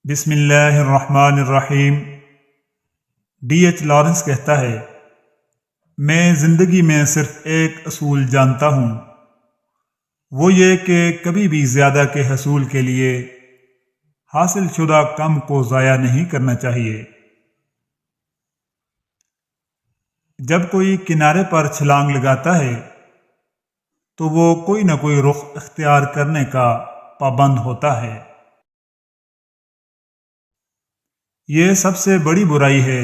بسم اللہ الرحمن الرحیم۔ ڈی ایچ لارنس کہتا ہے، میں زندگی میں صرف ایک اصول جانتا ہوں، وہ یہ کہ کبھی بھی زیادہ کے حصول کے لیے حاصل شدہ کم کو ضائع نہیں کرنا چاہیے۔ جب کوئی کنارے پر چھلانگ لگاتا ہے تو وہ کوئی نہ کوئی رخ اختیار کرنے کا پابند ہوتا ہے۔ یہ سب سے بڑی برائی ہے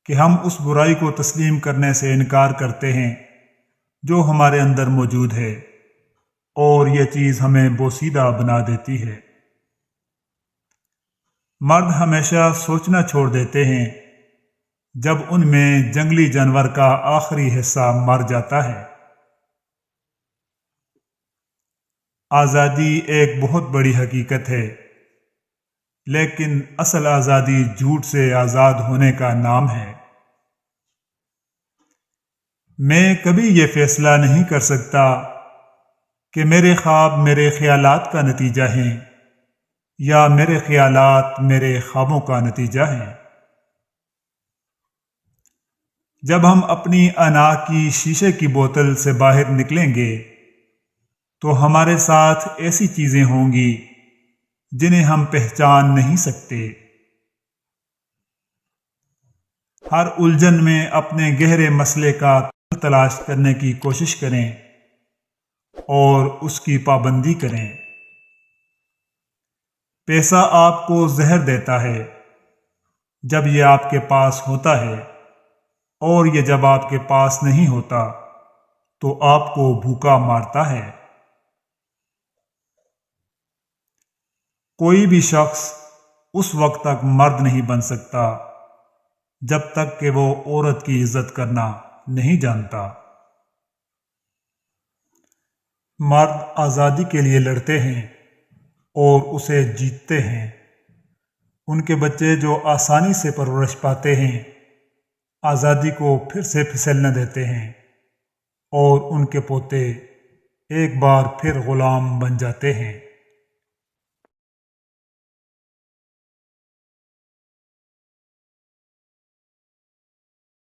کہ ہم اس برائی کو تسلیم کرنے سے انکار کرتے ہیں جو ہمارے اندر موجود ہے، اور یہ چیز ہمیں بوسیدہ بنا دیتی ہے۔ مرد ہمیشہ سوچنا چھوڑ دیتے ہیں جب ان میں جنگلی جانور کا آخری حصہ مر جاتا ہے۔ آزادی ایک بہت بڑی حقیقت ہے، لیکن اصل آزادی جھوٹ سے آزاد ہونے کا نام ہے۔ میں کبھی یہ فیصلہ نہیں کر سکتا کہ میرے خواب میرے خیالات کا نتیجہ ہیں یا میرے خیالات میرے خوابوں کا نتیجہ ہیں۔ جب ہم اپنی انا کی شیشے کی بوتل سے باہر نکلیں گے تو ہمارے ساتھ ایسی چیزیں ہوں گی جنہیں ہم پہچان نہیں سکتے۔ ہر الجھن میں اپنے گہرے مسئلے کا حل تلاش کرنے کی کوشش کریں اور اس کی پابندی کریں۔ پیسہ آپ کو زہر دیتا ہے جب یہ آپ کے پاس ہوتا ہے، اور یہ جب آپ کے پاس نہیں ہوتا تو آپ کو بھوکا مارتا ہے۔ کوئی بھی شخص اس وقت تک مرد نہیں بن سکتا جب تک کہ وہ عورت کی عزت کرنا نہیں جانتا۔ مرد آزادی کے لیے لڑتے ہیں اور اسے جیتتے ہیں۔ ان کے بچے جو آسانی سے پرورش پاتے ہیں آزادی کو پھر سے پھسلنے دیتے ہیں، اور ان کے پوتے ایک بار پھر غلام بن جاتے ہیں۔